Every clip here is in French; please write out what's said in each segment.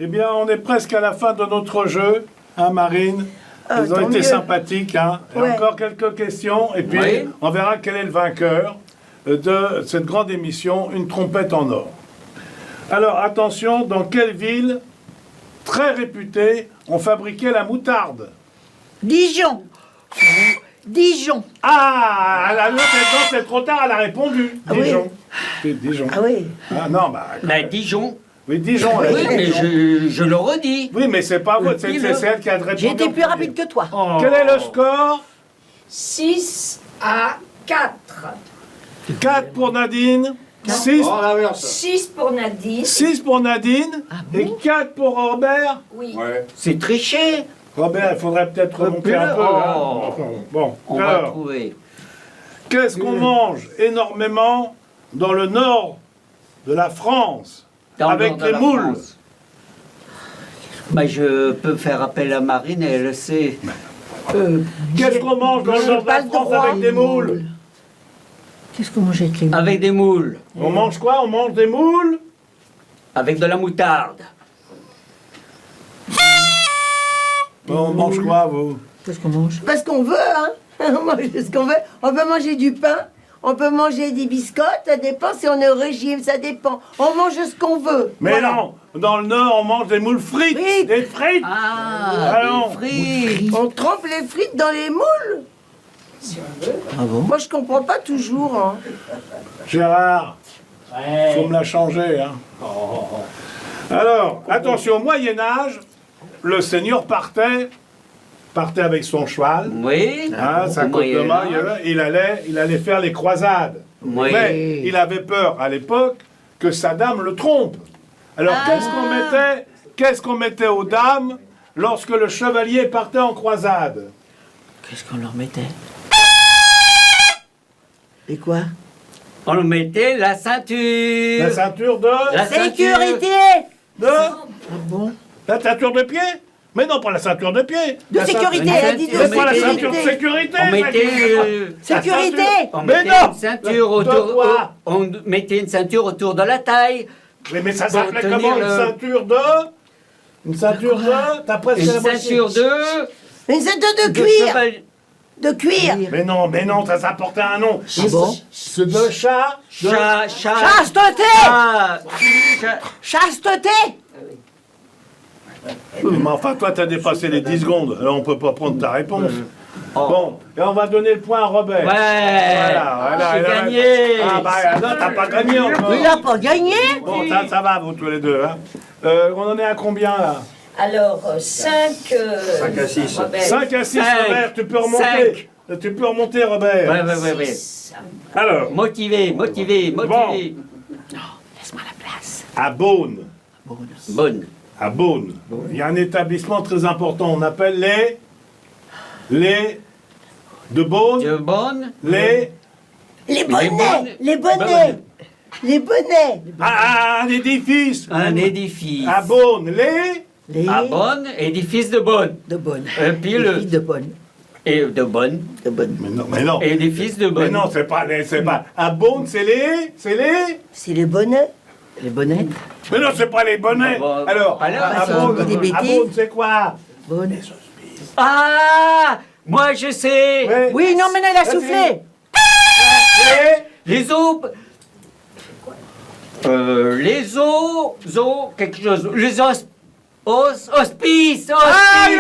Eh bien, on est presque à la fin de notre jeu, hein, Marine? Ils ont tant été mieux. sympathiques, hein. Et Ouais. encore quelques questions, et puis Oui. on verra quel est le vainqueur de cette grande émission, Une trompette en or. Alors, attention, dans quelle ville, très réputée, on fabriquait la moutarde? Dijon. Dijon. Ah, la note c'est trop tard, elle a répondu. Ah oui. Dijon. C'est Dijon. Ah oui. Ah non, bah... Ben, Dijon. Oui, Dijon. elle a Oui, dit mais Dijon. je le redis. Oui, mais c'est pas vous, c'est Dis-le. elle qui a répondu. J'ai été en plus premier. rapide que toi. Oh. Quel est le score? 6 à 4. 4 pour Nadine, 6, 6 pour Nadine. 6 pour Nadine et 4 pour Robert. Oui. C'est triché. Robert, il faudrait peut-être remonter un peu. Oh. Hein. Bon, On va alors, trouver. qu'est-ce qu'on mange énormément dans le nord de la France Dans le avec nord de les la moules? France. Ben, je peux faire appel à Marine, elle le sait. Qu'est-ce qu'on mange dans le nord de la France avec des moules? Qu'est-ce qu'on mange avec les moules? Avec des moules. On mange quoi? On mange des moules? Avec de la moutarde. On mange quoi, vous? Qu'est-ce qu'on mange? Parce qu'on veut, hein. On mange ce qu'on veut. On peut manger du pain, on peut manger des biscottes, ça dépend si on est au régime, ça dépend. On mange ce qu'on veut. Mais Voilà. non, dans le nord, on mange des moules frites. Frites. Des frites. Ah, Allons. des frites. On trempe les frites dans les moules. Ah bon? Moi, je comprends pas toujours, hein. Gérard, faut me la changer. Hein. Alors, attention, au Moyen-Âge, le seigneur partait avec son cheval, Oui. hein, sa Au côte de maille, Moyen-Âge. il allait faire les croisades. Oui. Mais il avait peur à l'époque que sa dame le trompe. Alors, qu'est-ce qu'on mettait aux dames lorsque le chevalier partait en croisade? Qu'est-ce qu'on leur mettait? Et quoi? On le mettait la ceinture. La ceinture de... La Sécurité. de... Ah bon? La ceinture de pied? Mais non, pas la ceinture de pied. De La sécurité, ceinture- elle a dit de Mais pas la ceinture de sécurité. sécurité. On mettait, Sécurité. on Mais mettait non. une ceinture De autour. quoi? On mettait une ceinture autour de la taille. Mais ça Pour s'appelait tenir comment une le- ceinture de... Une ceinture de... T'as presque Une la moitié. ceinture de. Une ceinture de de cuir. cheval- De cuir. Mais non, ça portait un nom. Ah bon? C'est de chat. de- Chasteté. Chasteté. Mais enfin, toi, t'as dépassé les 10 secondes. Alors, on peut pas prendre ta réponse. Oh. Bon, et on va donner le point à Robert. Ouais. Voilà, J'ai il a- gagné. Ah bah non, t'as pas gagné encore. Il n'a pas gagné. Bon, ça va, vous tous les deux. Hein. On en est à combien, là? Alors, 5 à 6. 5 à 6, Cinq. Robert, tu peux remonter. Tu peux remonter, Robert. Ouais. Alors, Motivé. Laisse-moi la place. à Beaune, Bonne. il y a un établissement très important. On appelle les de Beaune, De bonne. les... Les bonnets. bonnes. Les bonnets. Les bonnets. Ah, un édifice. Un édifice. À Beaune, les... Les À bonne, édifice de bonne. de bonne. Puis Les le. filles de bonne. Et de bonne. De bonne. Mais non. Édifice de Mais bonne. non, c'est pas... À Beaune, c'est les... C'est les bonnets. Les bonnettes. Mais non, c'est pas les bonnets. Ah bon, Alors, pas là, à ça, Beaune, on dit des à bêtises. Beaune, c'est quoi? Bonne. Ah! Moi je sais! Ouais. Oui, non, mais elle a Vas-y. soufflé. Les... Les os. Les os. Quelque chose. Les os. Hospice! Ah, il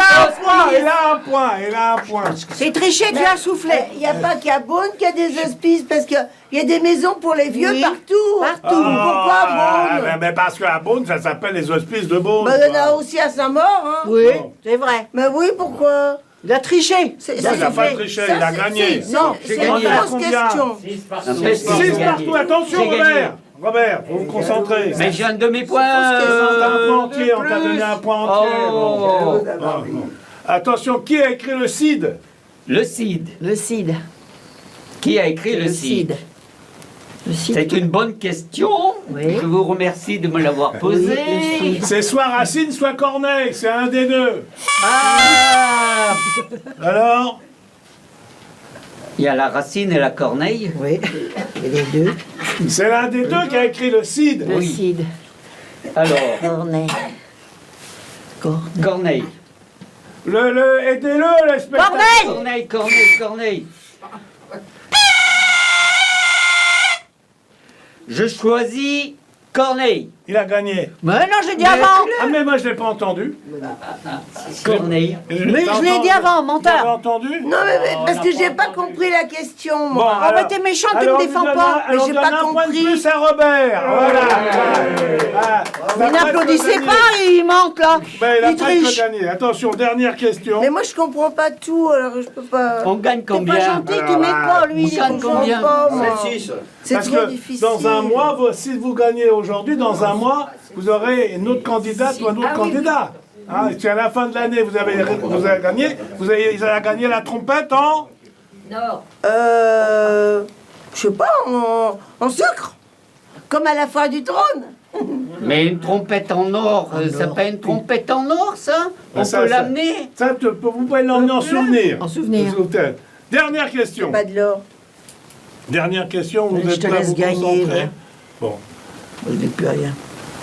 a un point. C'est triché, tu as soufflé. Il n'y a pas qu'à Beaune qu'il y a des hospices, parce qu'il y a des maisons pour les vieux Oui. partout. Partout. Pourquoi Ah, Beaune? mais parce qu'à Beaune, ça s'appelle les hospices de Beaune. Bah, il y en a aussi à Saint-Maur, hein. Oui, Bon. c'est vrai. Mais oui, pourquoi? Il a triché. C'est- Non, il n'a c'est pas fait. triché, Ça, il a c'est- gagné. Non, J'ai c'est une gagné. grosse Combien? question. 6 partout, attention, J'ai gagné. Robert. Robert, faut vous concentrer. Mais j'ai un de mes points. T'as un point entier, de on t'a plus. donné un point entier. Oh. Bon. Ah, bon. Attention, qui a écrit le Cid? Le Cid. Le Cid. Qui a écrit le Cid? Le Cid. C'est une bonne question. Oui. Je vous remercie de me l'avoir posée. Oui, le Cid. C'est soit Racine, soit Corneille, c'est un des deux. Ah! Alors? Il y a la Racine et la Corneille. Oui, et les deux. C'est l'un des deux qui a écrit le Cid. Le Oui. Cid. Alors, Corneille. Corneille. Aidez-le, les spectateurs. Corneille. Je choisis Corneille. Il a gagné. Mais non, j'ai dit avant. Ah, mais moi, je l'ai pas entendu. Corneille. Mais je l'ai dit avant, Vous avez menteur. entendu? Non, mais parce que j'ai pas compris la question, Bon, moi. Oh, bah t'es méchant, tu alors, me défends on lui pas. donne un- Mais j'ai on pas donne un point de compris. plus à Robert. Voilà. Ah, Mais n'applaudissez pas, il manque là. Ben, il a Il presque triche. gagné. Attention, dernière question. Mais moi, je comprends pas tout, alors je peux pas. On gagne T'es pas combien? gentil, tu m'aides pas, lui. on il est gagne content. combien? Pas, moi. 7-6. C'est Parce trop que difficile. dans un mois, si vous gagnez aujourd'hui, dans un mois, vous aurez une autre candidate ou un autre candidat. Hein, si à la fin de l'année, vous avez gagné, ils allez gagner la trompette en... Non. Je sais pas, en sucre. Comme à la foire du trône. Mais une trompette en or, ça pas une trompette en or, ça? On Ça, peut ça- l'amener? Ça, vous pouvez l'emmener en souvenir. En souvenir. S'il vous plaît. Dernière question. Pas de l'or. Dernière question, vous Je êtes te prêts à laisse vous gagner, concentrer. là. Bon. Je n'ai plus rien.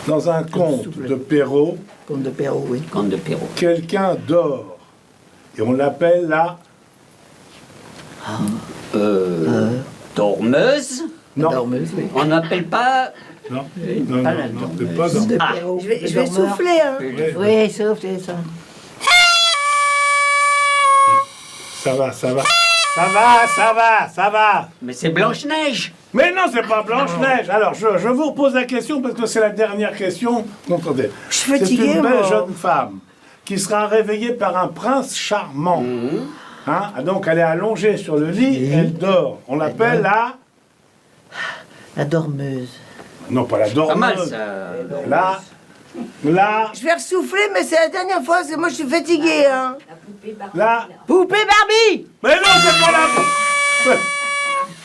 Dans un conte de Perrault, Compte de Perrault, oui. Comte de Perrault. quelqu'un dort. Et on l'appelle la... Dormeuse? Non, Dormeuse, oui. On n'appelle pas... non, non, pas non, la non, c'est dormeuse. pas ça. De Ah. Perrault. Je vais le dormeur. souffler, hein. Oui, sauf c'est ça. Ça va, ça va. Ça va, ça va, ça va. Mais c'est Blanche-Neige. Mais non, c'est pas Blanche-Neige. Alors, je vous repose la question parce que c'est la dernière question qu'on connaît. Je suis C'est fatiguée, une belle moi. jeune femme qui sera réveillée par un prince charmant. Hein, donc, elle est allongée sur le lit, Oui. elle dort. On l'appelle la... La dormeuse. Non, pas la Pas mal, dormeuse. ça. La... Je vais ressouffler, mais c'est la dernière fois, c'est moi je suis fatiguée, hein. La poupée Barbie. La... Poupée Barbie. Mais non, c'est pas la...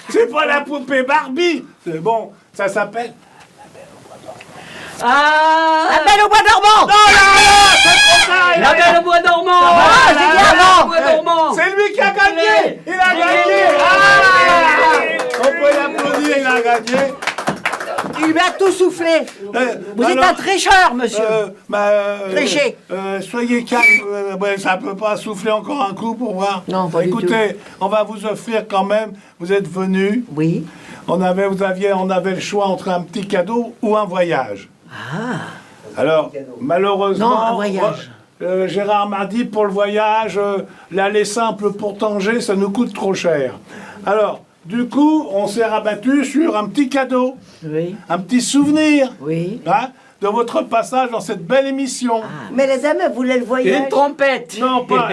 C'est pas la poupée Barbie. C'est bon, ça s'appelle... Ah! La belle au bois dormant. Oh là là, c'est trop tard, il a- La Belle au bois dormant! Ah, j'ai dit La Belle avant. au bois dormant! C'est lui qui a gagné. Il a gagné. Ah, on peut l'applaudir, il a gagné. Il lui a tout soufflé. Vous êtes un tricheur, monsieur. Tricher. Soyez calme, ouais, ça peut pas souffler encore un coup pour voir. Non, pas du Écoutez, on va vous offrir quand même, vous êtes venus, Oui. on avait le choix entre un petit cadeau ou un voyage. Alors, malheureusement... Non, un voyage. Gérard m'a dit, pour le voyage, l'aller simple pour Tanger, ça nous coûte trop cher. Alors, du coup, on s'est rabattu sur un petit cadeau, Oui. un petit souvenir Oui. hein, de votre passage dans cette belle émission. Mais la dame, elle voulait le voyage. Une trompette! Non, pas,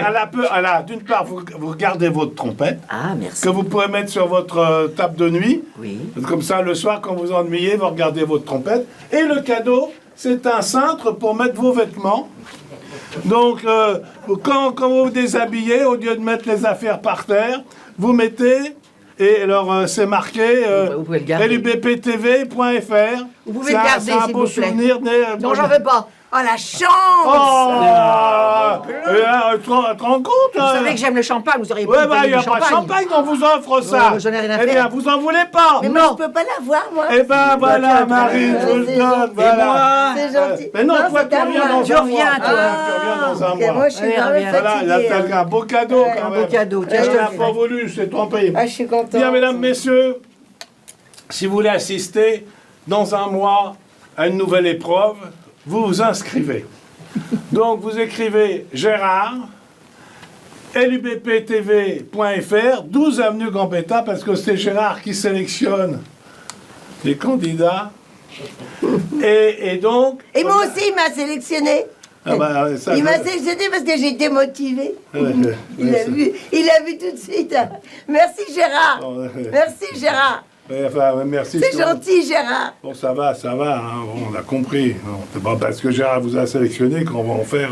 d'une part, vous gardez votre trompette, Ah, merci. que vous pouvez mettre sur votre table de nuit. Oui. Comme ça, le soir, quand vous ennuyez, vous regardez votre trompette. Et le cadeau, c'est un cintre pour mettre vos vêtements. Donc, quand vous vous déshabillez, au lieu de mettre les affaires par terre, vous mettez... Et alors, c'est marqué Vous pouvez le garder. lubptv.fr. Vous pouvez le garder, C'est un s'il beau vous plaît. souvenir. Non, j'en veux pas. Oh, la chance. Oh tu te rends compte Vous savez que j'aime le champagne, vous auriez pu Ouais, me bah, il payer n'y a du pas de champagne qu'on vous offre ça. j'en ai rien à Eh bien, faire. vous en voulez pas. Mais moi, je peux pas l'avoir, moi. Eh ben, voilà, Marie, je vous le c'est donne. gentil. Voilà. C'est gentil. Mais non, toi, c'est tu à reviens moi. dans Tu un reviens, mois. toi. Tu reviens dans un Ok, mois. moi, je suis Oui, vraiment reviens. Voilà, il fatiguée. a hein. peut-être un beau cadeau quand Un même. beau cadeau. Tiens, Elle je te n'a le pas fais. voulu, c'est trompé. Ah, je suis contente. Bien, mesdames, messieurs, si vous voulez assister dans un mois à une nouvelle épreuve, vous vous inscrivez. Donc, vous écrivez Gérard, lubptv.fr, 12 avenue Gambetta, parce que c'est Gérard qui sélectionne les candidats. Et donc... Et moi aussi, il m'a sélectionné. Ah bah, ça, Il m'a je- sélectionné parce que j'étais motivée. Ouais, Il a vu tout de suite. Merci Gérard. Bon, Merci Gérard. enfin, merci. C'est gentil Gérard. Bon, ça va, hein, bon, on a compris. Non, c'est pas parce que Gérard vous a sélectionné qu'on va en faire...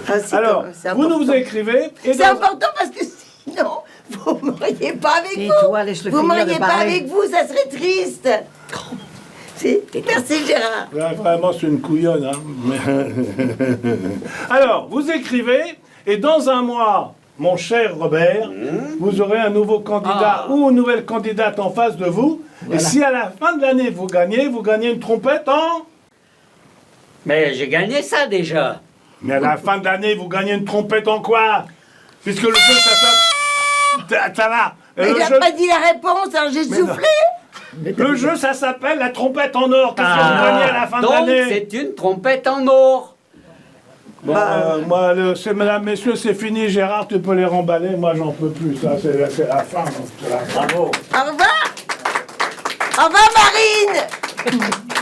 Ah, c'est Alors, c'est vous important. nous écrivez... et C'est dans- important parce que sinon, vous ne m'auriez pas avec Et vous. toi, laisse-le Vous ne finir de m'auriez pas parler. avec vous, ça serait triste. Merci Gérard. Ouais, vraiment, c'est une couillonne. Hein. Alors, vous écrivez, et dans un mois, mon cher Robert, vous aurez un nouveau candidat ou une nouvelle candidate en face de vous. Et si à la fin de l'année, vous gagnez une trompette en... Mais j'ai gagné ça déjà. Mais à la fin de l'année, vous gagnez une trompette en quoi? Puisque le jeu, ça va. Mais il n'a pas dit la réponse, alors j'ai soufflé. Le jeu, ça s'appelle la trompette en or. Qu'est-ce que vous gagnez à la fin de Donc, l'année? c'est une trompette en or. Bon, moi, mesdames, messieurs, c'est fini. Gérard, tu peux les remballer. Moi, j'en peux plus. Ça, c'est la fin. Donc, c'est la fin. Bravo. Au revoir. Au revoir, Marine.